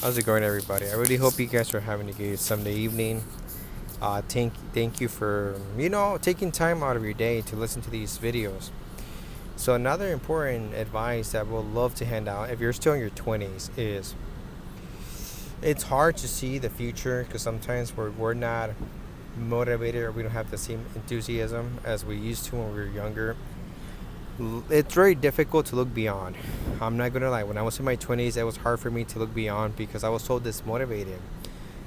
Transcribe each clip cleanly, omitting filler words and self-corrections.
How's it going, everybody? I really hope you guys are having a good Sunday evening. Thank you for taking time out of your day to listen to these videos. So another important advice that we'll love to hand out if you're still in your 20s is it's hard to see the future because sometimes we're not motivated or we don't have the same enthusiasm as we used to when we were younger. It's very difficult to look beyond. I'm not gonna lie. When I was in my 20s, it was hard for me to look beyond because I was so dismotivated.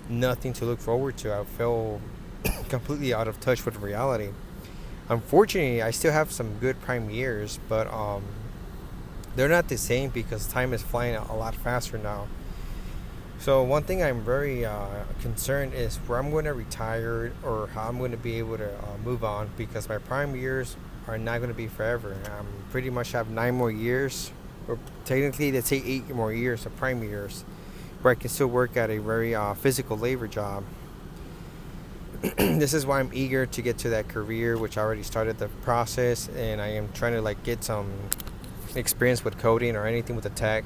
Nothing to look forward to. I felt completely out of touch with reality. Unfortunately, I still have some good prime years, but they're not the same because time is flying a lot faster now. So one thing I'm very concerned is where I'm going to retire or how I'm going to be able to move on because my prime years are not going to be forever. I'm pretty much have 9 more years, or technically let's say 8 more years of prime years, where I can still work at a very physical labor job. This is why I'm eager to get to that career, which I already started the process, and I am trying to like get some experience with coding or anything with the tech.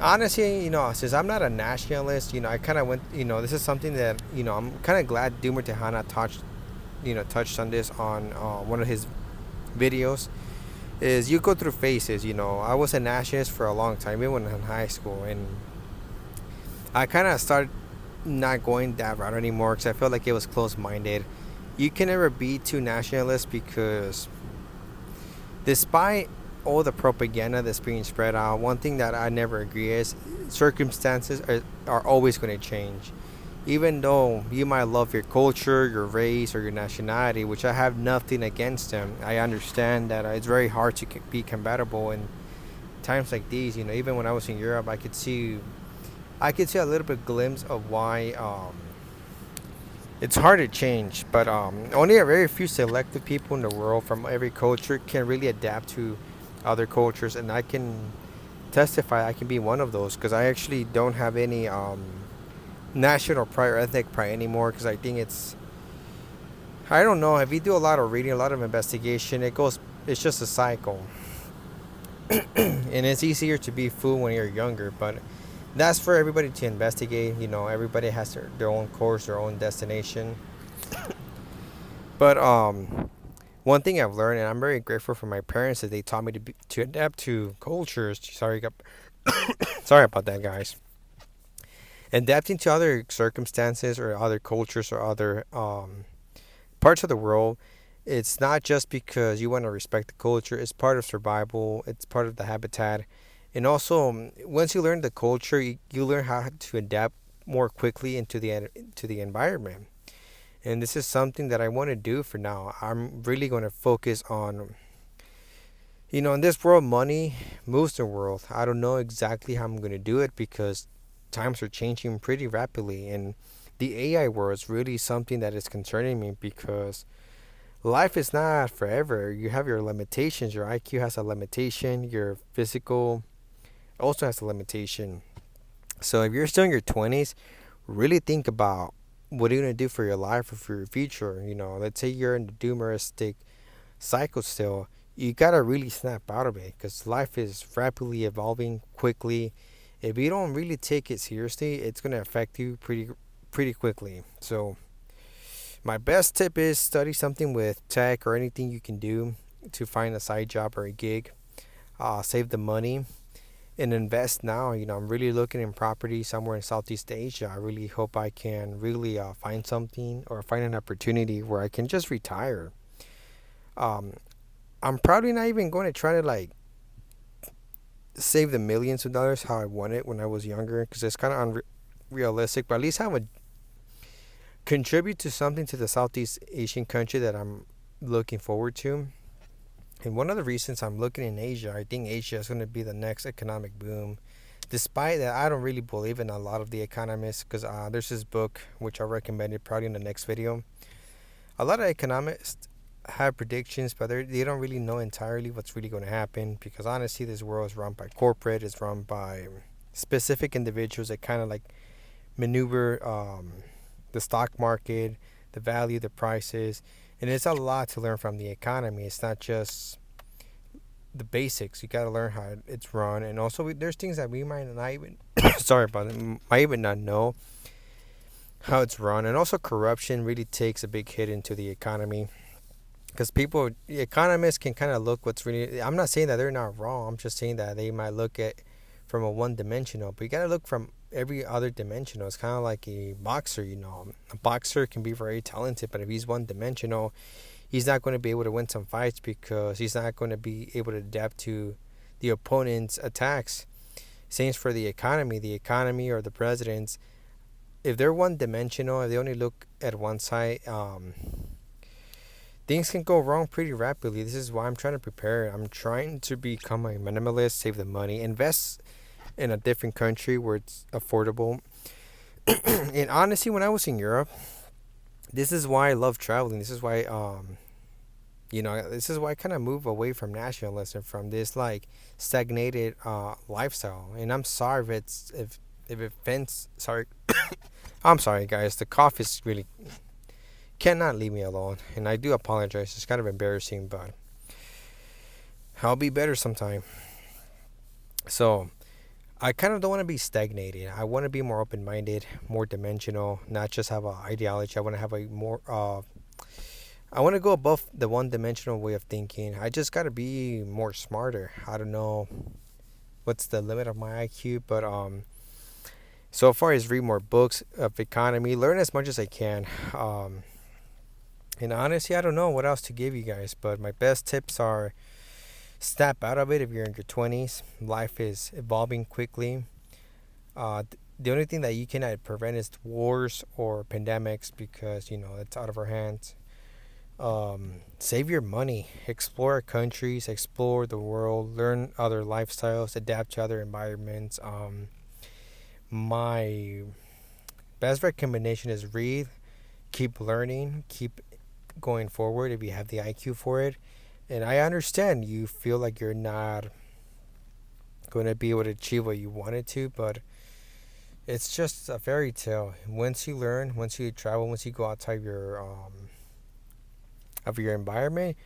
Honestly, since I'm not a nationalist, I kind of went, this is something that, I'm kind of glad Doomer Tejana touched on this on one of his videos. Is you go through phases, I was a nationalist for a long time, even when in high school, and I kind of started not going that route anymore because I felt like it was close-minded. You can never be too nationalist because despite all the propaganda that's being spread out, one thing that I never agree is circumstances are always going to change. Even though you might love your culture, your race, or your nationality, which I have nothing against them, I understand that it's very hard to be compatible in times like these. Even when I was in Europe, I could see a little bit glimpse of why it's hard to change. But only a very few selective people in the world from every culture can really adapt to other cultures, and I can testify I can be one of those because I actually don't have any national pride or ethnic pride anymore because I think I don't know, if you do a lot of reading, a lot of investigation, it's just a cycle. And it's easier to be fooled when you're younger, but that's for everybody to investigate. Everybody has their own course, their own destination. But one thing I've learned, and I'm very grateful for my parents, that they taught me to adapt to cultures. Sorry about that, guys. Adapting to other circumstances or other cultures or other parts of the world, it's not just because you want to respect the culture. It's part of survival. It's part of the habitat. And also, once you learn the culture, you learn how to adapt more quickly into the environment. And this is something that I want to do for now. I'm really going to focus on, in this world, money moves the world. I don't know exactly how I'm going to do it because times are changing pretty rapidly. And the AI world is really something that is concerning me because life is not forever. You have your limitations. Your IQ has a limitation. Your physical also has a limitation. So if you're still in your 20s, really think about what are you going to do for your life or for your future. Let's say you're in the doomeristic cycle still. You got to really snap out of it because life is rapidly evolving quickly. If you don't really take it seriously, it's going to affect you pretty quickly. So my best tip is study something with tech or anything you can do to find a side job or a gig. Save the money and invest now. I'm really looking in property somewhere in Southeast Asia. I really hope I can really find something or find an opportunity where I can just retire. Um, I'm probably not even going to try to like save the millions of dollars how I want it when I was younger because it's kind of unrealistic. But at least I would contribute to something to the Southeast Asian country that I'm looking forward to. And one of the reasons I'm looking in Asia, I think Asia is going to be the next economic boom. Despite that, I don't really believe in a lot of the economists because there's this book which I recommended probably in the next video. A lot of economists have predictions, but they don't really know entirely what's really going to happen because honestly, this world is run by corporate, it's run by specific individuals that kind of like maneuver the stock market, the value, the prices, and it's a lot to learn from the economy. It's not just the basics. You got to learn how it's run, and also there's things that we might not even sorry about it, might even not know how it's run, and also corruption really takes a big hit into the economy because people, economists can kind of look what's really. I'm not saying that they're not wrong. I'm just saying that they might look at from a one dimensional, but you got to look from every other dimensional. It's kind of like a boxer. A boxer can be very talented, but if he's one dimensional, he's not going to be able to win some fights because he's not going to be able to adapt to the opponent's attacks. Same for the economy or the presidents. If they're one dimensional, if they only look at one side, things can go wrong pretty rapidly. This is why I'm trying to prepare. I'm trying to become a minimalist, save the money, invest in a different country where it's affordable. And honestly, when I was in Europe, this is why I love traveling. This is why this is why I kind of move away from nationalism, from this like stagnated lifestyle. And I'm sorry if it offends. Sorry, I'm sorry, guys. The cough is really cannot leave me alone, and I do apologize. It's kind of embarrassing, but I'll be better sometime. So I kind of don't want to be stagnated. I want to be more open minded, more dimensional, not just have an ideology. I want to have a more I want to go above the one dimensional way of thinking. I just got to be more smarter. I don't know what's the limit of my IQ, but so far as read more books of economy, learn as much as I can. And honestly, I don't know what else to give you guys, but my best tips are snap out of it if you're in your 20s. Life is evolving quickly. The only thing that you cannot prevent is wars or pandemics because, it's out of our hands. Save your money, explore countries, explore the world, learn other lifestyles, adapt to other environments. My best recommendation is read, keep learning, keep going forward if you have the IQ for it. And I understand you feel like you're not going to be able to achieve what you wanted to, but it's just a fairy tale. Once you learn, once you travel, once you go outside of your environment,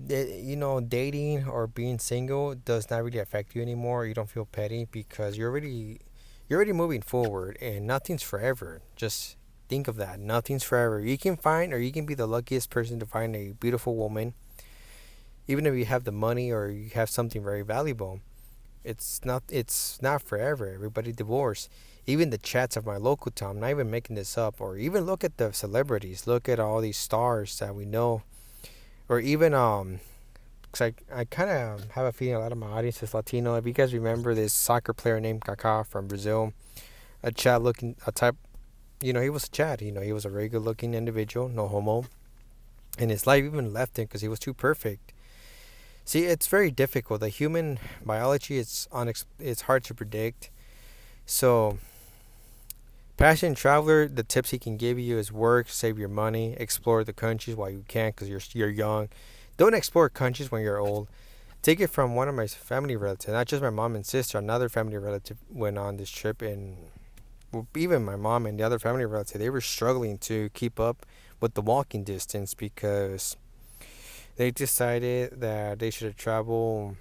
dating or being single does not really affect you anymore. You don't feel petty because you're already moving forward, and nothing's forever. Just think of that. Nothing's forever. You can find, or you can be the luckiest person to find a beautiful woman, even if you have the money or you have something very valuable. It's not forever. Everybody divorce. Even the chats of my local town, I'm not even making this up, or even look at the celebrities, look at all these stars that we know, or even because I kind of have a feeling a lot of my audience is Latino. If you guys remember this soccer player named Kaká from Brazil, a type, he was a Chad. He was a very good looking individual, no homo, and his life even left him because he was too perfect. See, it's very difficult. The human biology, it's hard to predict. So, passion traveler, the tips he can give you is work, save your money, explore the countries while you can because you're young. Don't explore countries when you're old. Take it from one of my family relatives, not just my mom and sister. Another family relative went on this trip, and even my mom and the other family relative, they were struggling to keep up with the walking distance because they decided that they should have traveled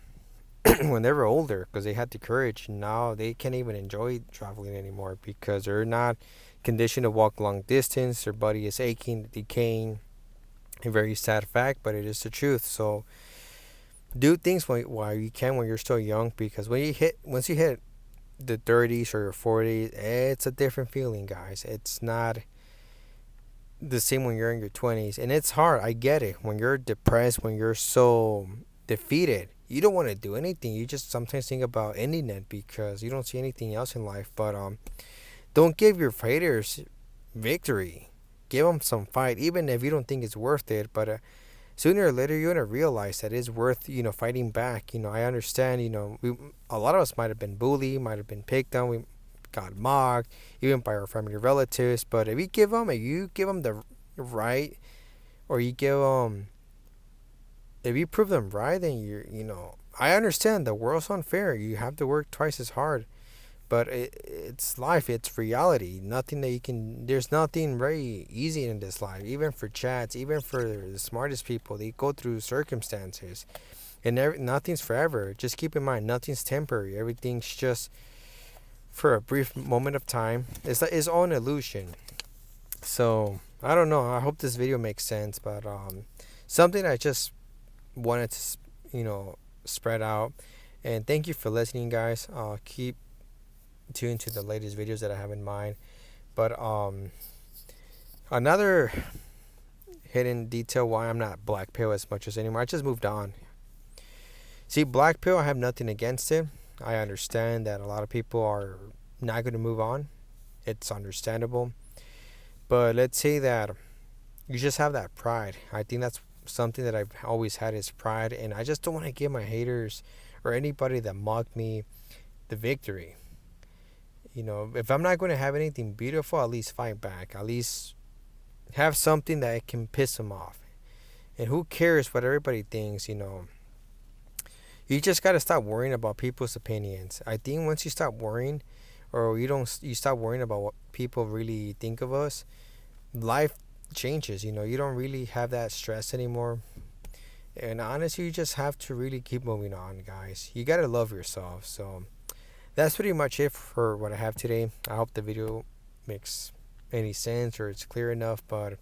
when they were older because they had the courage. Now they can't even enjoy traveling anymore because they're not conditioned to walk long distance. Their body is aching, decaying. A very sad fact, but it is the truth. So do things while you can when you're still young, because once you hit the 30s or your 40s, it's a different feeling, guys. It's not the same when you're in your 20s, and it's hard. I get it. When you're depressed, when you're so defeated, you don't want to do anything. You just sometimes think about ending it because you don't see anything else in life. But don't give your fighters victory. Give them some fight, even if you don't think it's worth it. But sooner or later, you're gonna realize that it's worth fighting back. I understand. A lot of us might have been bullied, might have been picked on. We got mocked, even by our family relatives. But if you give them the right, or if you prove them right, then I understand the world's unfair. You have to work twice as hard. But it's life, it's reality. There's nothing very easy in this life. Even for chats, even for the smartest people, they go through circumstances. And nothing's forever. Just keep in mind, nothing's temporary. Everything's just for a brief moment of time. It's all an illusion. So I don't know. I hope this video makes sense, but something I just wanted to spread out. And thank you for listening, guys. Keep tuned to the latest videos that I have in mind. But another hidden detail why I'm not black pill as much as anymore. I just moved on. See, black pill, I have nothing against it. I understand that a lot of people are not going to move on. It's understandable. But let's say that you just have that pride. I think that's something that I've always had is pride, and I just don't want to give my haters or anybody that mocked me the victory. If I'm not going to have anything beautiful, at least fight back. At least have something that can piss them off. And who cares what everybody thinks, You just got to stop worrying about people's opinions. I think once you stop worrying, or you stop worrying about what people really think of us, life changes. You don't really have that stress anymore. And honestly, you just have to really keep moving on, guys. You got to love yourself. So that's pretty much it for what I have today. I hope the video makes any sense or it's clear enough, but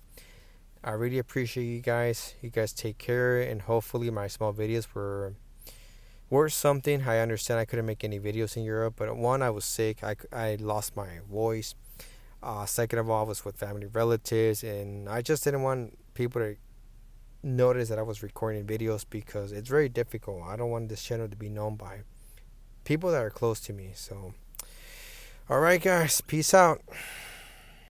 I really appreciate you guys. You guys take care, and hopefully my small videos were worth something. I understand I couldn't make any videos in Europe, but one, I was sick. I lost my voice. Second of all, I was with family relatives, and I just didn't want people to notice that I was recording videos because it's very difficult. I don't want this channel to be known by people that are close to me. So, alright, guys, peace out.